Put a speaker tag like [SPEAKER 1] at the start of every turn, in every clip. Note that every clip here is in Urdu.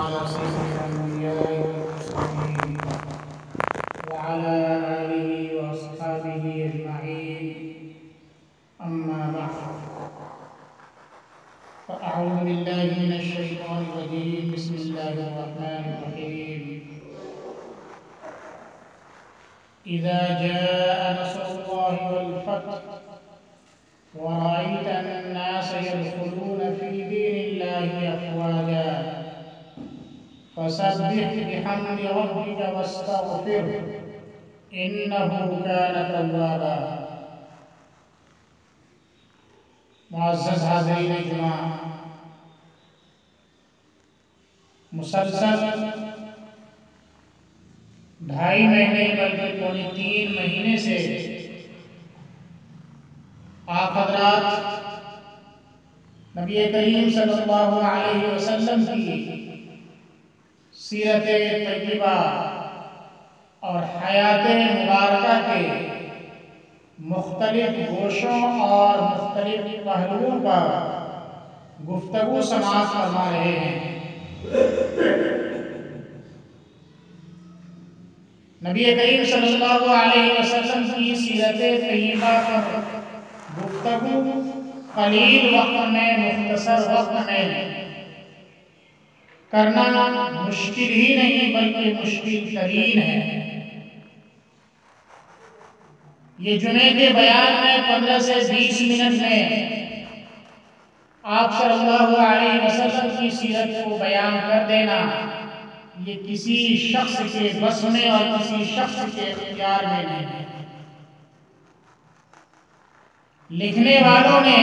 [SPEAKER 1] على سيد الأنبياء والمرسلين وعلى آله وأصحابه أجمعين، أما بعد، فأعوذ بالله من الشيطان الرجيم. بسم الله الرحمن الرحيم. إذا جاء نصر الله والفتح ورأيت الناس يدخلون في دين الله أفواجا فسبح بحمد ربك واستغفره إنه كان توابا. معزز حاضرین جمعہ، مسلسل 2.5 مہینے بلکہ پونے 3 مہینے سے آپ حضرات نبی کریم صلی اللہ علیہ وسلم کی سیرت طیبہ اور حیات مبارکہ کے مختلف گوشوں اور مختلف پہلوؤں پر گفتگو سماعت فرما رہے ہیں۔ نبی کریم صلی اللہ علیہ وسلم کی سیرت طیبہ پر گفتگو قلیل وقت میں، مختصر وقت میں کرنا مشکل ہی نہیں بلکہ مشکل ترین ہے۔ یہ جمعے کے بیان میں 15 سے 20 منٹ میں آپ صلی اللہ علیہ وسلم کی سیرت کو بیان کر دینا، یہ کسی شخص کے بس میں اور کسی شخص کے اختیار میں نہیں ہے۔ لکھنے والوں نے،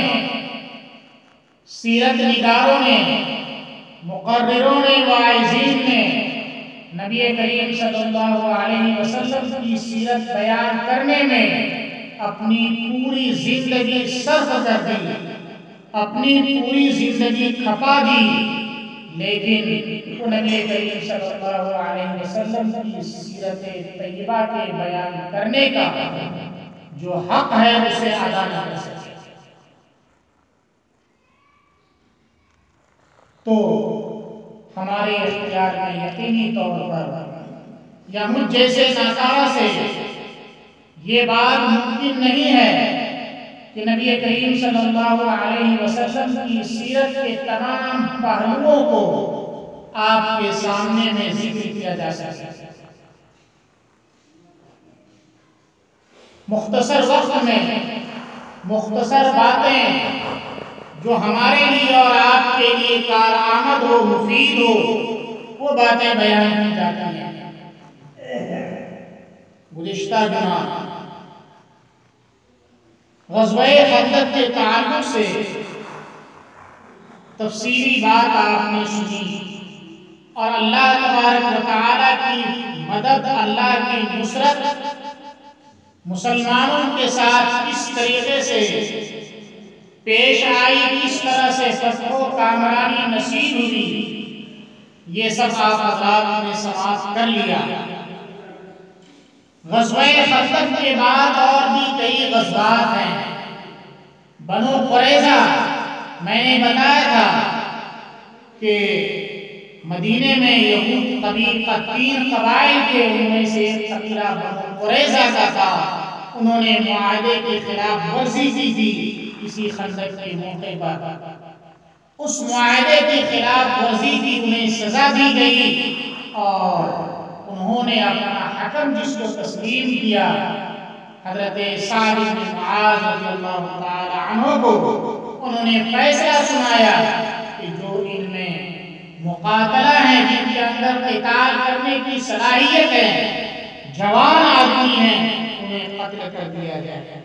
[SPEAKER 1] سیرت نگاروں نے، مقرروں نے، واعظین نے نبی کریم صلی اللہ علیہ وسلم کی سیرت بیان کرنے میں اپنی پوری زندگی صرف کر دی، اپنی پوری زندگی کھپا دی، لیکن نبی کریم صلی اللہ علیہ وسلم کی سیرت طیبہ کے بیان کرنے کا جو حق ہے اسے ادا نہیں کر سکتے۔ تو ہمارے اختیار میں یقینی طور پر یا مجھ جیسے ناکارہ سے یہ بات ممکن نہیں ہے کہ نبی کریم صلی اللہ علیہ وسلم کی سیرت کے تمام پہلوؤں کو آپ کے سامنے میں ذکر کیا جا سکے۔ مختصر وقت میں مختصر باتیں جو ہمارے لیے اور آپ کے لیے کارآمد ہو، مفید ہو، وہ باتیں بیان کی جاتی ہیں۔ گزشتہ جمعہ غزوہ خندق کے تعلق سے تفصیلی بات آپ نے سنی اور اللہ تبارک و تعالیٰ کی مدد، اللہ کی نصرت مسلمانوں کے ساتھ کس طریقے سے پیش آئی، کس طرح سے فتح و کامرانی نصیب ہوئی، یہ سب آپ حضرات نے سماعت کر لیا۔ غزوہ خندق کے بعد اور بھی کئی غزوات ہیں۔ بنو قریظہ، میں نے بتایا تھا کہ مدینے میں یہود قبیل کا 3 قبائل کے، ان میں سے ایک قبیلہ بنو قریظہ کا تھا۔ انہوں نے معاہدے کی خلاف ورزی کی تھی کسی خندق کے موقع پر۔ اس معاہدے کی خلاف ورزی کی انہیں سزا دی گئی اور انہوں نے اپنا حکم جس کو تسلیم کیا، حضرت سعد بن معاذ رضی اللہ تعالی عنہ کو، انہوں نے فیصلہ سنایا کہ جو ان میں مقاتلہ ہیں، جن کے اندر قتال کرنے کی صلاحیت ہے، جوان آدمی ہیں، انہیں قتل کر دیا جائے،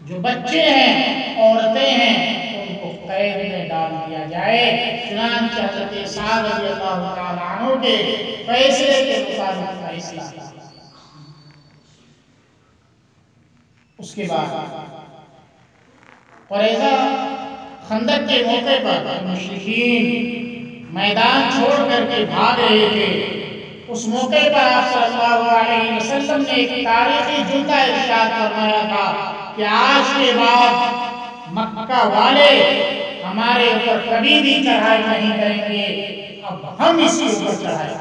[SPEAKER 1] جو بچے ہیں، عورتیں ہیں، ان کو قید میں ڈال دیا جائے۔ چنانچہ حضرت سعد رضی اللہ تعالی عنہ کے فیصلے کے مطابق فیصلہ۔ اس کے بعد قریظہ خندق کے موقع پر مشرکین میدان چھوڑ کر کے بھاگ رہے تھے۔ اس موقع پر آپ صلی اللہ علیہ وسلم نے ایک تاریخی جملہ ارشاد فرمایا تھا کہ آج کے بعد مکہ والے ہمارے اوپر کبھی بھی چڑھائی نہیں کریں گے، اب ہم اسی اوپر چڑھائے.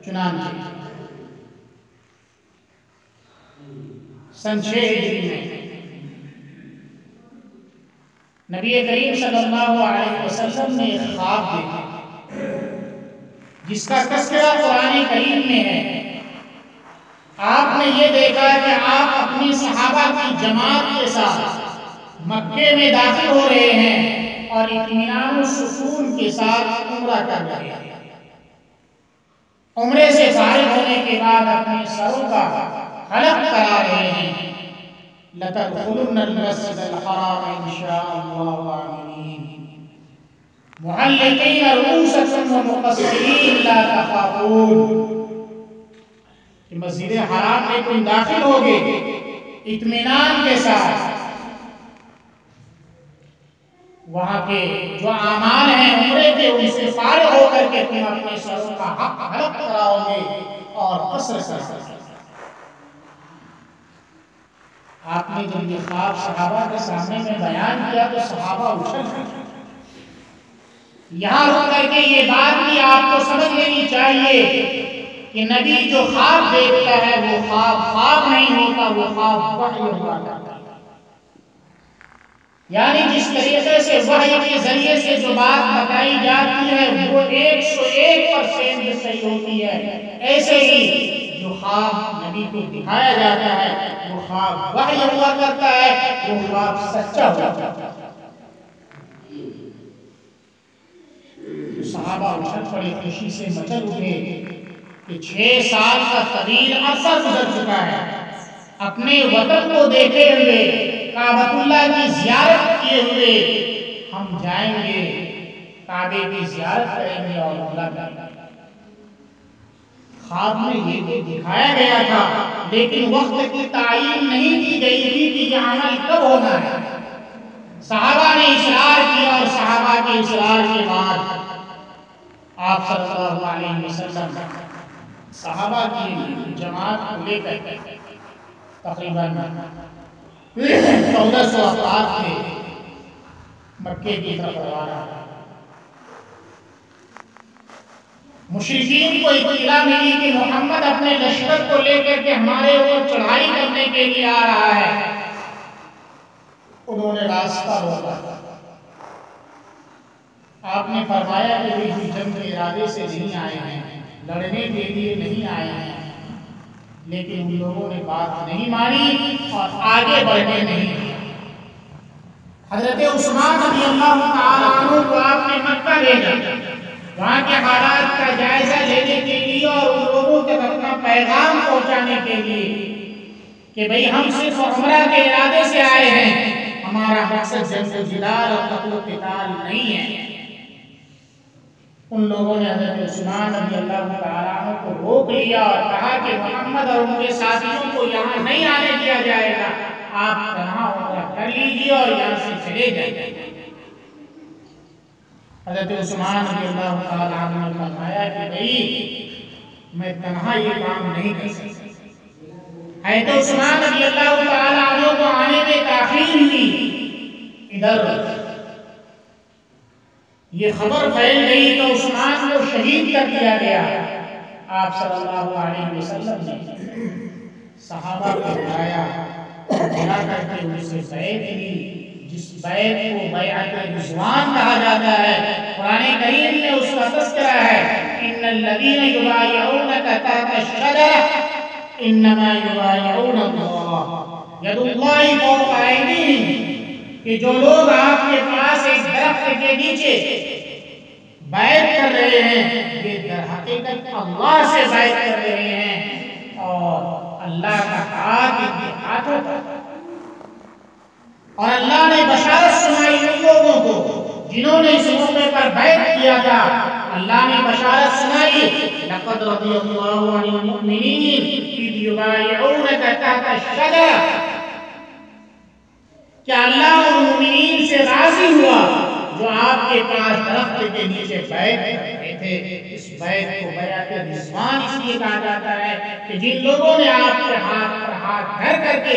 [SPEAKER 1] چنانچہ سن 6 ہجری میں نبی کریم صلی اللہ علیہ وسلم نے ایک خواب دیکھا جس کا تذکرہ قرآن کریم میں ہے. آپ نے یہ دیکھا کہ آپ اپنی صحابہ کی جماعت کے ساتھ مکے میں داخل ہو رہے ہیں اور اطمینان و سکون کے ساتھ عمرہ کر رہے ہیں. عمرے سے فارغ ہونے کے بعد اپنے سروں کا حلق کرا رہے ہیں. لَتَدْخُلُنَّ الْمَسْجِدَ الْحَرَامَ إِنْ شَاءَ اللَّهُ آمِنِينَ مُحَلِّقِينَ رُؤُوسَكُمْ وَمُقَصِّرِينَ لَا تَخَافُونَ کہ مسجد حرام میں تم داخل ہوگے اطمینان کے ساتھ. وہاں کے جو اعمال ہیں عمرے کے ان سے فارغ ہو کر کے تم اپنے سروں کا حلق کراؤ گے اور قصر کر. آپ نے جب یہ خواب صحابہ کے سامنے میں بیان کیا تو صحابہ اچھل گئے. یہاں رک کر کے یہ بات بھی آپ کو سمجھ لینی چاہیے کہ نبی جو خواب دیکھتا ہے وہ خواب نہیں ہوتا، وہ خواب وحی ہوا کرتا ہے. یعنی جس طریقے سے وحی کے ذریعے سے جو بات بتائی جاتی ہے وہ 101% صحیح ہوتی ہے، ایسے ہی جو خواب نبی کو دکھایا جاتا ہے وہ خواب وحی ہوا کرتا ہے، وہ خواب سچا ہوا کرتا ہے. صحابہ اچھل پڑے، خوشی سے مچل اٹھے کہ 6 سال کا طویل عرصہ گزر چکا ہے. اپنے وطن کو دیکھے ہوئے، کعبۃ اللہ کی زیارت کیے ہوئے ہم جائیں گے، کعبے کی زیارت کریں گے اور عمرہ کریں گے. خواب میں یہ تو دکھایا گیا تھا لیکن وقت کی تعین نہیں کی گئی تھی کہ یہ عمل کب ہونا ہے. صحابہ نے اصرار کیا اور صحابہ کے اصرار کے بعد آپ صلی اللہ علیہ وسلم صحابہ کی جماعت کو لے کر تقریباً 1400 افراد تھے مکے کی طرف روانہ. مشرکین کو اطلاع ملی کہ محمد اپنے لشکر کو لے کر کے ہمارے اوپر چڑھائی کرنے کے لیے آ رہا ہے. انہوں نے راستہ روکا. آپ نے فرمایا کہ وہ جنگ کے ارادے سے نہیں آئے ہیں، لڑنے کے لیے نہیں آئے ہیں، لیکن ان لوگوں نے بات نہیں مانی اور آگے بڑھنے نہیں دیا. حضرت عثمان رضی اللہ تعالیٰ عنہ کو آپ نے مکہ بھیجا وہاں کے حالات کا جائزہ لینے کے لیے اور ان لوگوں تک اپنا پیغام پہنچانے کے لیے کہ بھئی ہم صرف عمرہ کے ارادے سے آئے ہیں، ہمارا مقصد جنگ و جدال اور قتل و قتال نہیں ہے. ان لوگوں نے حضرت عثمان رضی اللہ تعالیٰ عنہ کو روک لیا اور کہا کہ محمد اور ان کے ساتھیوں کو یہاں نہیں آنے دیا جائے گا، آپ تنہا عمرہ کر لیجیے اور یہاں سے چلے جائیں. حضرت عثمان رضی اللہ تعالیٰ عنہ نے فرمایا کہ بھئی میں تنہا یہ کام نہیں کر سکتا. حضرت عثمان رضی اللہ تعالیٰ عنہ کو آنے میں تاخیر ہوئی. ادھر یہ خبر پھیل گئی تو عثمان کو شہید کر دیا گیا. آپ صلی اللہ علیہ وسلم نے صحابہ کو بلایا، بلا کر کے ان سے بیعت لی، جس بیعت کو بیعت رضوان کہا جاتا ہے. قرآن کریم میں اس کا تذکرہ ہے، ان الذین یبایعونک تحت الشجرہ انما یبایعون اللہ ید اللہ فوق ایدیہم، کہ جو لوگ آپ کے پاس ایک درخت کے نیچے بیعت کر رہے ہیں یہ در حقیقت اللہ سے بیعت کر رہے ہیں اور اللہ کا ہاتھ ان کے ہاتھوں پر. اور اللہ نے بشارت سنائی ان لوگوں کو جنہوں نے اس موقع پر بیعت کیا تھا. اللہ نے بشارت سنائی لقد رضی اللہ عن المؤمنین اذ یبایعونک تحت الشجرہ، کہ اللہ ان مومنین سے راضی ہوا جو آپ کے پاس درخت کے نیچے بیعت کر رہے تھے. اس بیعت کو بیعت رضوان اس لیے کہا جاتا ہے کہ جن لوگوں نے آپ کے ہاتھ پر ہاتھ دھر کر کے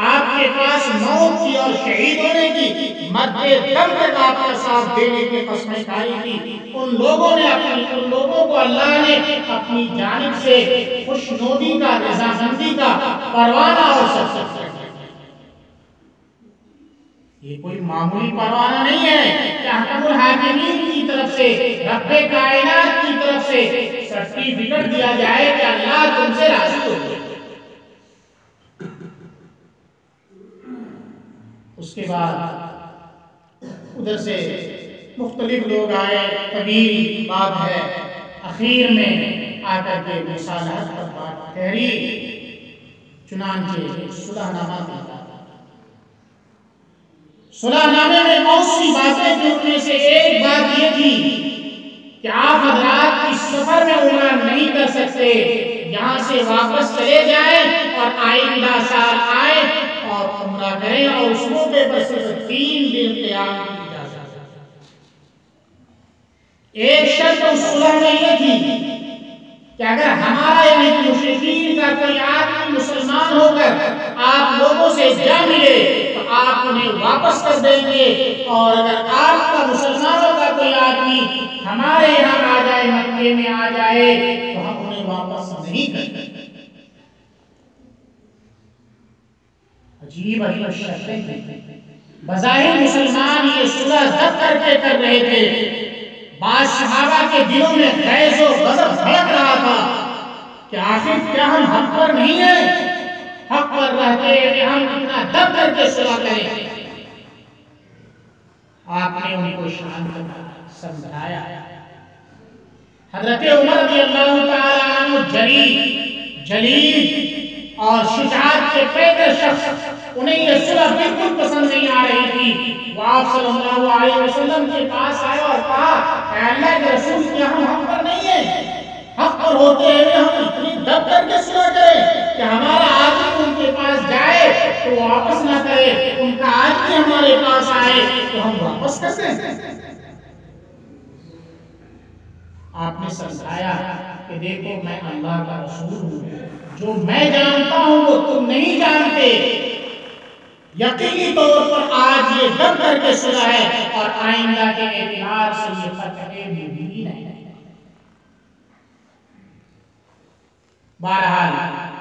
[SPEAKER 1] آپ کے پاس موت کی اور شہید ہونے کی مدے دم تک آپ کا ساتھ دینے کی قسمیں کھائی تھی، ان لوگوں کو اللہ نے اپنی جانب سے خوشنودی کا، رضامندی کا پروانہ اور سرسبز کر دیا. یہ کوئی معمولی پروانہ نہیں ہے کہ حکم الحاکمین کی طرف سے، رب کائنات کی طرف سے سرٹیفکیٹ دیا جائے کہ اللہ تم سے راضی ہو گیا. اس کے بعد ادھر سے مختلف لوگ آئے، طویل بات ہے، اخیر میں آ کر کے مصالحت پر بات ٹھہری. چنانچہ صلح نامہ دیا. صلح نامے میں بہت سی باتیں تھیں، ان میں سے ایک بات یہ تھی کہ آپ حضرات اس سفر میں عمرہ نہیں کر سکتے، یہاں سے واپس چلے جائیں اور آئندہ سال آئیں اور عمرہ کریں، اور اس موقع پر صرف 3 دن قیام کی اجازت. ایک شرط اس صلح میں یہ تھی کہ اگر ہمارا یعنی مشرکین کا کوئی آدمی مسلمان ہو کر آپ لوگوں سے جا ملے تو آپ انہیں واپس کر دیں گے، اور اگر آپ کا مسلمانوں کا کوئی آدمی ہمارے یہاں آ جائے، مکے میں آ جائے، تو ہم انہیں واپس نہیں کریں. عجیب عجیب شرطیں ہیں. بظاہر مسلمان یہ صلح دب کر کے کر رہے تھے. بعض صحابہ کے دلوں میں غیظ و غضب بھڑک رہا تھا کہ آخر کیا ہم حق پر نہیں ہیں؟ حق پر رہتے کہ ہم اتنا دب کر کے صلح کریں. آپ نے ان کو شانت سمجھایا. حضرت عمر رضی اللہ تعالیٰ عنہ جلیل اور شجاعت کے پیدر شخص، انہیں یہ صلح بالکل پسند نہیں آ رہی تھی. وہ آپ صلی اللہ علیہ وسلم کے پاس آئے اور کہا اے اللہ کے رسول، کیا ہم حق پر نہیں ہیں؟ حق پر ہوتے ہوئے ہم اتنی دب کر کے صلح کریں کہ ہمارا آدمی ان کے پاس جائے تو واپس نہ کرے، ان کا آدمی ہمارے پاس آئے تو ہم واپس کر دیں. آپ نے سمجھایا کہ دیکھو میں اللہ کا رسول ہوں، جو میں جانتا ہوں وہ تم نہیں جانتے. یقینی طور پر آج یہ دب کر کے صلح ہے اور آئندہ کے اعتبار سے یہ فتح مبین ہے. بہرحال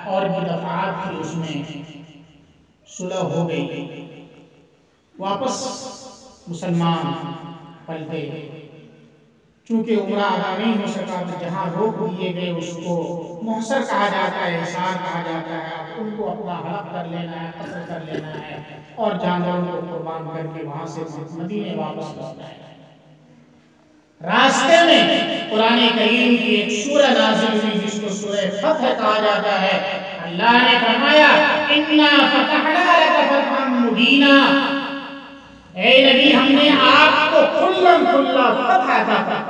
[SPEAKER 1] اور بھی دفعات تھی، اس میں صلح ہو گئی. واپس مسلمان پلٹے. چونکہ عمرہ ادا نہیں ہو سکا تو جہاں روک دیے گئے اس کو محصر کہا جاتا ہے، حصار کہا جاتا ہے. ان کو اپنا حلق کر لینا ہے، قتل کر لینا ہے اور جانوروں کو قربان کر کے وہاں سے مدینے واپس لوٹنا ہے. راستے میں قرآن کریم کی ایک سورہ نازل ہوئی جس کو سورہ فتح کہا جاتا ہے. اللہ نے فرمایا اِنَّا فَتَحْنَا لَكَ فَتْحًا مُبِينًا، اے نبی ہم نے آپ کو کھلا فتح عطا کیا.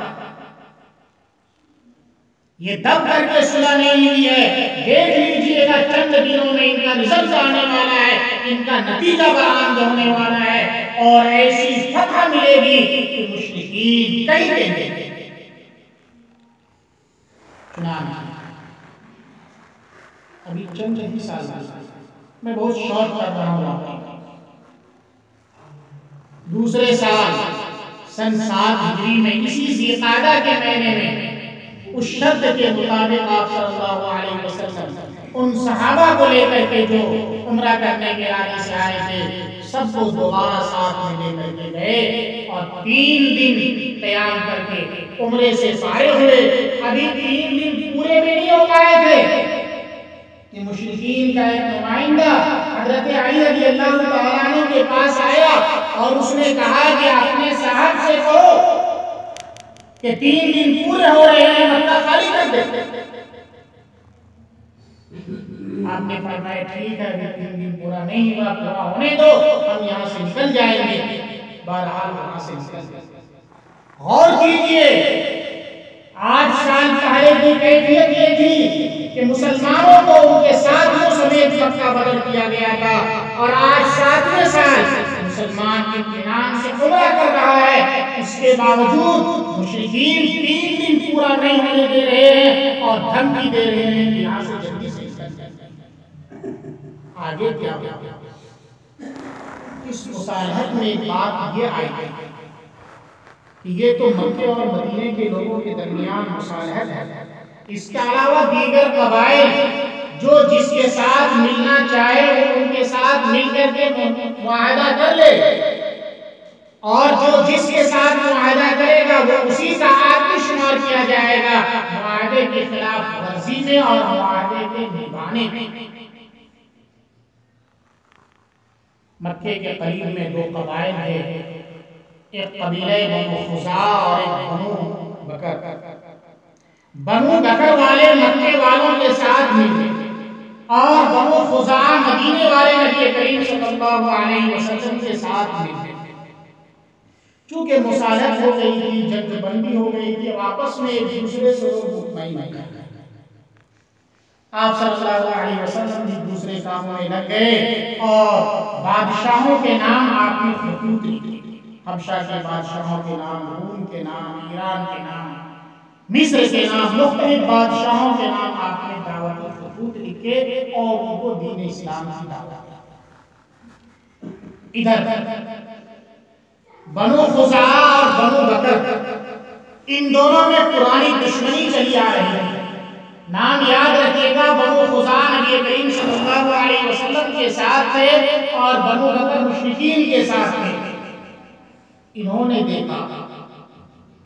[SPEAKER 1] یہ دب کر کے صلح نہیں ہوئی ہے. دیکھ لیجئے گا چند دنوں میں ان کا رزلٹ آنے والا ہے، ان کا نتیجہ برآمد ہونے والا ہے، اور ایسی فتح ملے گی کہ مشرکین کہیں کہیں گے. چنانچہ ابھی چند ہی سال میں بہت شارٹ کر رہا ہوں آپ کو. دوسرے سال سن 7 ہجری میں اسی ذی القعدہ کے مہینے میں اس شرط کے مطابق آپ صلی اللہ علیہ وسلم ان صحابہ کو لے کر کے جو عمرہ کرنے کے ارادے سے آئے تھے سب کو دوبارہ ساتھ میں لے کر کے گئے اور 3 دن قیام کر کے عمرے سے فارغ ہوئے. ابھی 3 دن پورے بھی نہیں ہو پائے تھے کہ مشرکین کا ایک نمائندہ حضرت علی رضی اللہ تعالیٰ عنہ کے پاس آیا اور اس نے کہا کہ اپنے صاحب سے کہو کہ 3 دن پورے ہو رہے ہیں، مکہ خالی کر دے. آپ نے فرمایا ٹھیک ہے، اگر 3 دن پورا نہیں ہوا، پورا ہونے دو، ہم یہاں سے نکل جائیں گے. بہرحال وہاں سے نکل گئے. غور کیجئے 8 سال پہلے کی کیفیت یہ تھی کہ مسلمانوں کو ان کے ساتھیوں سمیت مکہ بدر کیا گیا تھا، اور آج 7ویں سال مسلمان اطمینان سے عمرہ کر رہا ہے، اس کے باوجود مشرکین 3 دن پورا نہیں ہونے دے رہے ہیں اور دھمکی دے رہے ہیں کہ یہاں سے جلدی سے آگے کیا ہوگا؟ اس مصالحت میں ایک بات یہ آئی کہ یہ تو مکے اور مدینے کے لوگوں کے درمیان مصالحت ہے، اس کے علاوہ دیگر قبائل جو جس کے ساتھ ملنا چاہے وہ ان کے ساتھ مل کر کے معاہدہ کر لے، اور جو جس کے ساتھ معاہدہ کرے گا وہ اسی کا آدمی شمار کیا جائے گا معاہدے کے خلاف ورزی میں اور معاہدے کے نبھانے میں۔ مکے کے قریب میں 2 قبائل تھے، ایک قبیلہ بنو خزاعہ اور ایک بنو بکر۔ بنو بکر والے مکے والوں کے ساتھ ملے اور بنو خزاعہ مدینے والے نبی کریم صلی اللہ علیہ وسلم کے ساتھ ملے۔ چونکہ مصالحت ہو گئی تھی، جنگ بندی ہو گئی تھی، آپس میں ایک دوسرے سے لوگ مطمئن نہیں تھے۔ آپ صلی اللہ علیہ وسلم بھی دوسرے کاموں میں لگ گئے اور بادشاہوں کے نام آپ نے خطوط لکھے، حبشہ کے بادشاہوں کے نام، روم کے نام، ایران کے نام، مصر کے نام، مختلف بادشاہوں کے نام آپ نے دعوتی خطوط لکھے اور ان کو دین اسلام کی دعوت دی۔ ادھر بنو خزاعہ اور بنو بکر، ان دونوں میں پرانی دشمنی چلی آ رہی ہے۔ نام یاد رکھیے گا، بنو خزاعہ نبی کریم صلی اللہ علیہ وسلم کے ساتھ تھے اور بنو بکر مشرکین کے ساتھ تھے۔ انہوں نے دیکھا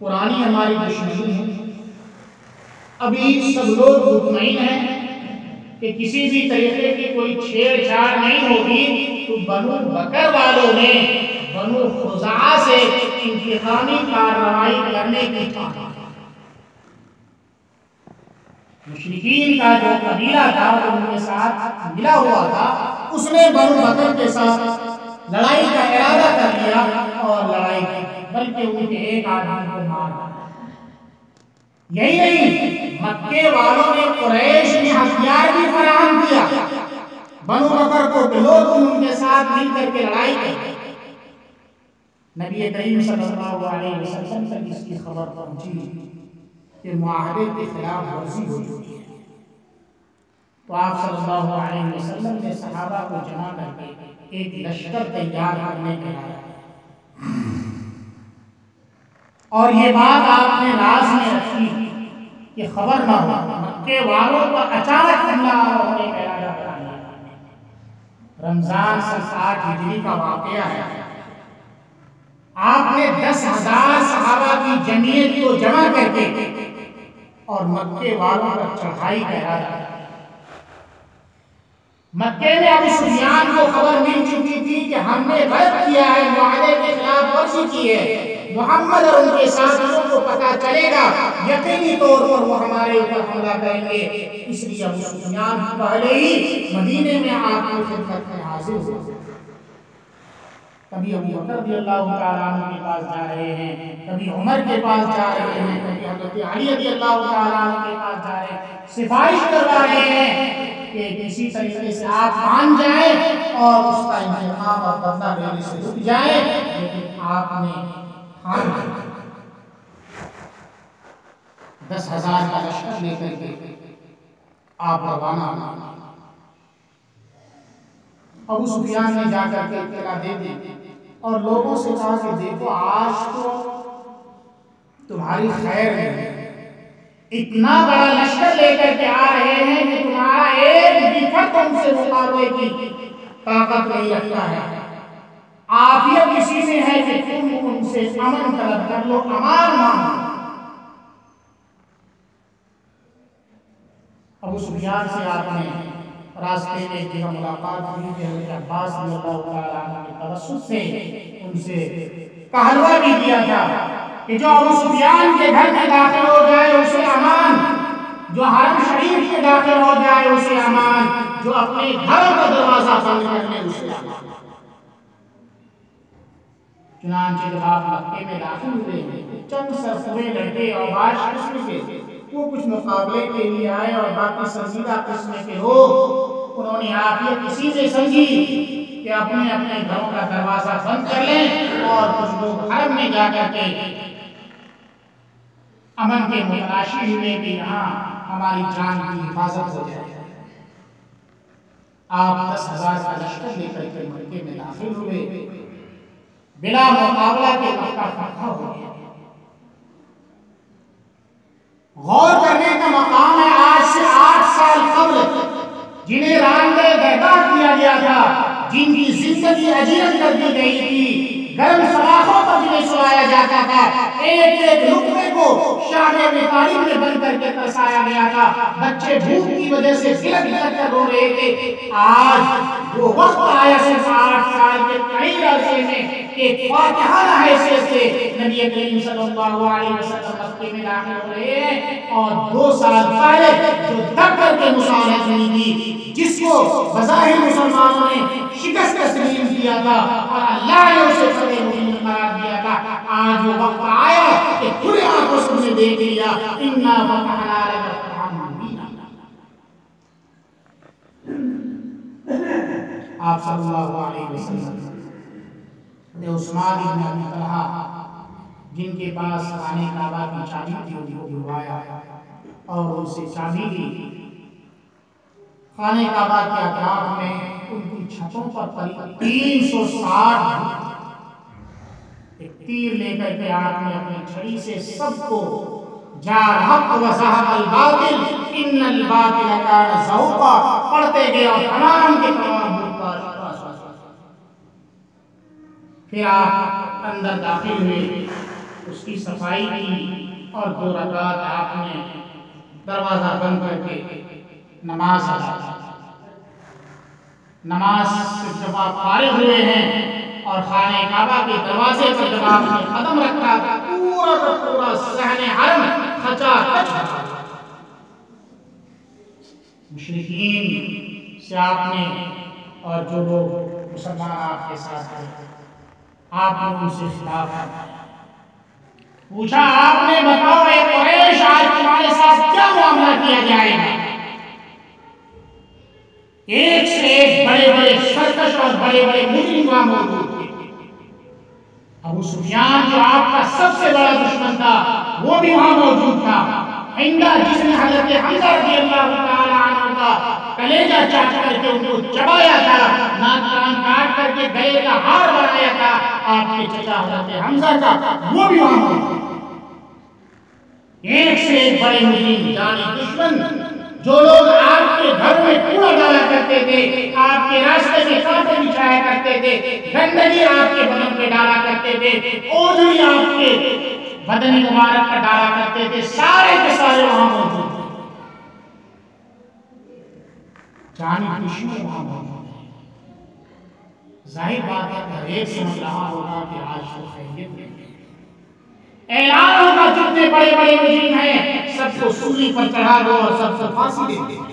[SPEAKER 1] پرانی ہماری دشمنی ہے، ابھی سب لوگ مطمئن ہیں کہ کسی بھی طریقے کی کوئی چھیڑ چھاڑ نہیں ہوگی، تو بنو بکر والوں نے بنو خزاعہ سے انتقامی کارروائی کرنے کی چاہا۔ مشرکین کا جو قبیلہ تھا جو ان کے ساتھ ملا ہوا تھا، اس نے بنو بکر کے ساتھ لڑائی کا ارادہ کر لیا اور لڑائی کی، بلکہ ان کے ایک آدمی کو مار ڈالا۔ یہی نہیں، مکے والوں نے قریش نے ہتھیار بھی فراہم کیا بنو بکر کو کہ لو تم ان کے ساتھ مل کر کے لڑائی کرو۔ نبی کریم صلی اللہ علیہ وسلم تک اس کی خبر پہنچی کہ معاہدے کے خلاف ورزی ہو چکی ہے، تو آپ صلی اللہ علیہ وسلم نے صحابہ کو جمع کر کے ایک لشکر تیار کرنے کے لیے، اور یہ بات آپ نے راز میں رکھی کہ خبر نہ ہو، مکے والوں پر اچانک حملہ ہونے کا ارادہ کر لیا۔ رمضان سن 8 ہجری کا واقعہ ہے۔ آپ نے 10,000 صحابہ کی جمعیت کو جمع کر کے اور مکے والوں پر چڑھائی کا ارادہ کیا۔ مکے میں ابو سفیان کو خبر مل چکی تھی کہ ہم نے غلط کیا ہے، معاہدے کے خلاف ورزی کی ہے، محمد اور ان کے ساتھیوں کو پتہ چلے گا، یقینی طور پر وہ ہمارے اوپر حملہ کریں گے۔ اس لیے ابو سفیان پہلے ہی مدینے میں آپ کی خدمت میں حاضر ہوئے۔ کبھی ابو بکر رضی اللہ تعالیٰ عنہ کے پاس جا رہے ہیں، کبھی عمر کے پاس جا رہے ہیں، کبھی حضرت علی رضی اللہ تعالیٰ عنہ کے پاس جا رہے ہیں، سفارش کروا رہے ہیں کہ کسی طریقے سے آپ مان جائیں اور اس کا انتقام اور بدلہ لینے سے رک جائیں، لیکن آپ نے ٹھان لیا۔ 10,000 کا لشکر لے کر کے آپ روانہ۔ ابو سفیان نے جا کر کے اطلاع دے دی اور لوگوں سے کہا کہ دیکھو آج تو تمہاری خیر ہے، اتنا بڑا لشکر لے کر کے آ رہے ہیں کہ تمہارا ایک بھی فرد ان سے مقابلے کی طاقت نہیں رکھتا ہے۔ عافیت اسی میں ہے کہ تم ان سے امن طلب کر لو، امان مانگو۔ ابو سفیان سے آپ نے راستے میں ایک جگہ ملاقات ہوئی کہ حضرت عباس رضی اللہ تعالیٰ عنہ کے توسط سے ان سے کہلوا بھی دیا تھا کہ جو ابو سفیان کے گھر میں داخل ہو جائے اسے امان، جو حرم شریف میں داخل ہو جائے اسے امان، جو اپنے گھر کا دروازہ بند کر لے اسے امان۔ چنانچہ جب آپ مکے میں داخل ہوئے، چند سرسبے لڑکے اور باش قسم کے وہ کچھ مقابلے کے لیے آئے اور باقی سنجیدہ قسم کے لوگ، انہوں نے عافیت اسی سے سمجھی کہ اپنے اپنے گھروں کا دروازہ بند کر لیں اور کچھ لوگ حرم میں جا کر کے امن کے متلاشی ہوئے کہ یہاں ہماری جان کی حفاظت ہو جائے۔ آپ 10,000 کا لشکر لے کر کے مکے میں داخل ہوئے، بلا مقابلہ کے مکہ فتح ہو گیا۔ غور کرنے کا مقام ہے آج سے 8 سال قبل جنہیں راندے درگاہ کیا گیا تھا، جن کی زندگی اجیرت کر دی گئی تھی، گرم سلاخوں پر جنہیں سلایا جاتا تھا، ایک ایک لقمے کو شاہ ابی طالب نے بند کر کے ترسایا گیا تھا، بچے بھوک کی وجہ سے گرد گرد کر رو رہے تھے۔ آج وہ وقت آیا سے 8 سال کے طویل عرصے میں ایک فاتحانہ حیثیت سے نبی کریم صلی اللہ علیہ وسلم مکے میں داخل ہو رہے ہیں، اور 2 سال پہلے جو دب کر کے مصالحت ہوئی تھی، جس کو بظاہر مسلمانوں نے شکست تسلیم کیا تھا اور اللہ نے اسے فتح مبین قرار دیا تھا، آج وہ وقت آیا کہ کھلے آنکھوں سے نے دیکھ لیا، انا فتحنا لک فتحا مبینا۔ آپ صلی اللہ علیہ وسلم نے عثمان بن ابی طلحہ جن کے پاس خانہ کعبہ کی چابی تھی ان کو بلوایا اور ان سے چابی لی۔ خانہ کعبہ کے اطراف میں ان کی چھتوں پر 360 ایک تیر لے کر کے آپ نے اپنی چھڑی سے سب کو جا الحق و زہق الباطل ان الباطل کان زہوقا پڑھتے گئے اور تمام کے تمام پھر آپ اندر داخل ہوئے، اس کی صفائی کی اور 2 رکعت آپ نے دروازہ بند کر کے نماز ادا کی۔ نماز سے جب آپ فارغ ہوئے ہیں اور خانہ کعبہ کے دروازے پر جب آپ نے قدم رکھا پورا کا پورا صحن حرم کھچا کھچ، مشرکین سے آپ نے اور جو لوگ مسلمان آپ کے ساتھ تھے آپ نے ان سے خطاب فرمایا، پوچھا آپ نے بتاؤ اے قریش آج تمہارے ساتھ کیا معاملہ کیا جائے گا؟ ایک سے ایک بڑے بڑے سرکش اور بڑے بڑے مجرم وہاں موجود تھے۔ ابو سفیان جو آپ کا سب سے بڑا دشمن تھا وہ بھی وہاں موجود تھا۔ ہندا جس نے حضرت حمزہ رضی اللہ تعالی عنہ کا کلیجہ چاٹ کر کے ان کو چبایا تھا، ناک کان کاٹ کر کے گلے کا ہار بنایا تھا آپ کے چچا حضرت حمزہ کا، وہ بھی وہاں موجود تھے۔ ایک سے ایک بڑے مجرم جانی دشمن، جو لوگ آپ کے گھر میں کوڑا ڈالا کرتے تھے، آپ کے راستے میں کانٹے بچھایا کرتے تھے، گندگی آپ کے بدن پہ ڈالا کرتے تھے، اوجھڑی آپ کے بدن مبارک پر ڈالا کرتے تھے، سارے کے سارے وہاں موجود تھے۔ جانی دشمن وہاں موجود ہے۔ ظاہر بات ہے ہر ایک سمجھ رہا ہوگا کہ آج تو خیریت نہیں ہے، اعلان ہوگا جتنے بڑے بڑے مجرم ہیں سب کو سولی پر چڑھا دو اور سب کو پھانسی دے دو۔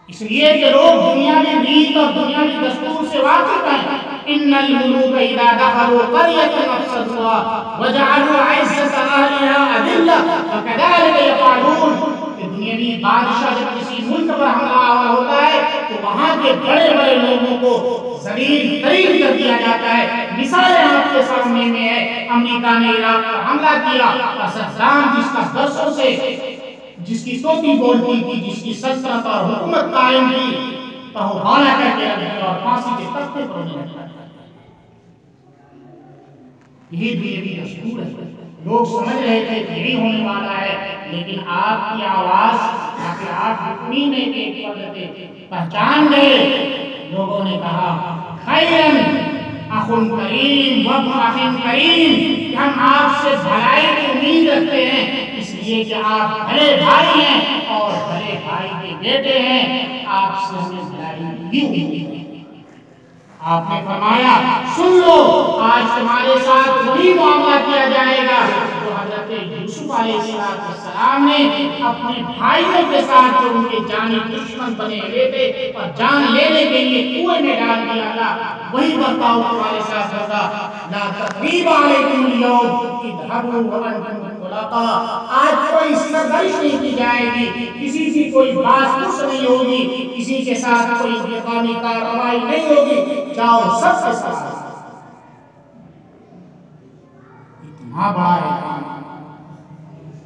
[SPEAKER 1] اس لیے کہ لوگ دنیاوی ریت اور دنیاوی دستور سے واقف ہیں۔ ان الملوک اذا دخلوا قرية افسدوها وجعلوا عزة اهلها اذلة وكذلك يفعلون۔ دنیاوی بادشاہ جب کسی ملک پر حملہ آور ہوتا ہے تو وہاں کے بڑے بڑے لوگوں کو ذلیل ترین کر دیا جاتا ہے۔ مثالیں آپ کے سامنے میں ہے، امریکہ نے عراق پر حملہ کیا اور صدام جس کا برسوں سے جس کی توتی بولتی تھی، جس کی سلطنت اور حکومت قائم تھی، تو وہ بالا کر کے رکھ دیا اور پھانسی کے تختے پر انہیں رکھا۔ یہی دنیاوی دستور ہے۔ لوگ سمجھ رہے تھے کہ یہی ہونے والا ہے، لیکن آپ کی آواز تاکہ آپ حکمی میں ایک پڑھ تھے پہچان گئے۔ لوگوں نے کہا خیرن اخن کریم وابن اخن کریم، کہ ہم آپ سے بھلائی کی امید رکھتے ہیں، اس لیے کہ آپ بھلے بھائی ہیں اور بھلے بھائی کے بیٹے ہیں، آپ سے ہمیں بھلائی کی امید ہے۔ آپ نے فرمایا سن لو آج تمہارے ساتھ وہی معاملہ کیا جائے گا جو حضرت یوسف علیہ السلام نے اپنے بھائیوں کے ساتھ جو ان کے جانی دشمن بنے ہوئے تھے اور جان لینے کے لیے کنویں میں ڈال دیا تھا، وہی برتاؤ تمہارے ساتھ ہوگا۔ لا تثریب علیکم اليوم اذهبوا وانتم طلقاء، آج کوئی سرزنش نہیں کی جائے گی، کسی کی کوئی بات نہیں ہوگی، کسی کے ساتھ کوئی انتقامی کارروائی نہیں ہوگی، جاؤ سب کے ساتھ۔ اتنا بڑا اعلان،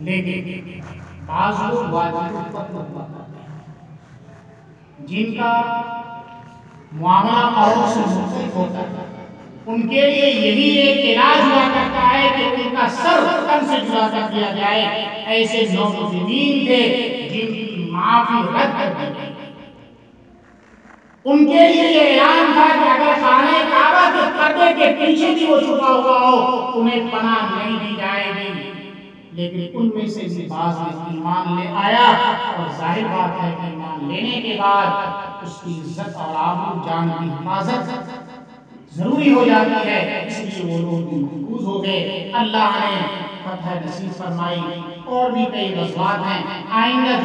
[SPEAKER 1] لیکن بعض لوگ واجب جن کا معاملہ اوروں سے مختلف ہوتا ہے، ان کے لیے یہی ایک علاج ہوا کرتا ہے کہ ان کا سر تن سے جدا کر دیا جائے۔ ایسے نومسلمین تھے جن کی معافی رد کر دی گئی، ان کے لیے یہ اعلان تھا کہ اگر خانہ کعبہ کے پردے کے پیچھے بھی وہ چھپا ہوا ہو انہیں پناہ نہیں دی جائے گی، لیکن ان میں سے بھی بعض نے ایمان لے آیا، اور ظاہر بات ہے کہ ایمان لینے کے بعد اس کی عزت اور آبرو جان کی حفاظت ضروری ہو جاتی ہے، اس لیے وہ لوگ بھی محفوظ ہو گئے۔ اللہ نے فتح نصیب فرمائی، اور بھی کئی غزوات ہیں۔ آئندہ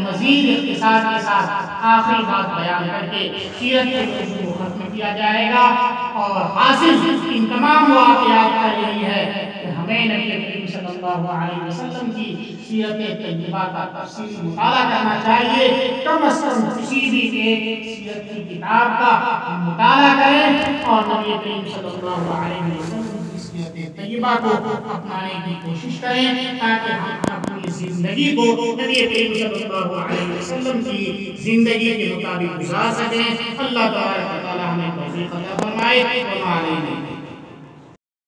[SPEAKER 1] مزید اختصار کے ساتھ آخری بات بیان کر کے سیرت کے موضوع کو ختم کیا جائے گا، اور حاصل ان تمام واقعات کا یہی ہے کہ ہمیں نبی کریم صلی اللہ علیہ وسلم کی سیرت طیبہ کا تفصیلی مطالعہ کرنا چاہیے۔ کم از کم کسی بھی ایک سیرت کی کتاب کا ہم مطالعہ کریں اور نبی کریم صلی اللہ علیہ وسلم کی سیرت طیبہ کو اپنانے کی کوشش کریں، تاکہ ہم اپنی زندگی کو نبی کریم صلی اللہ علیہ وسلم کی زندگی کے مطابق گزار سکیں۔ اللہ تبارک و تعالی ہمیں توفیق عطا فرمائے۔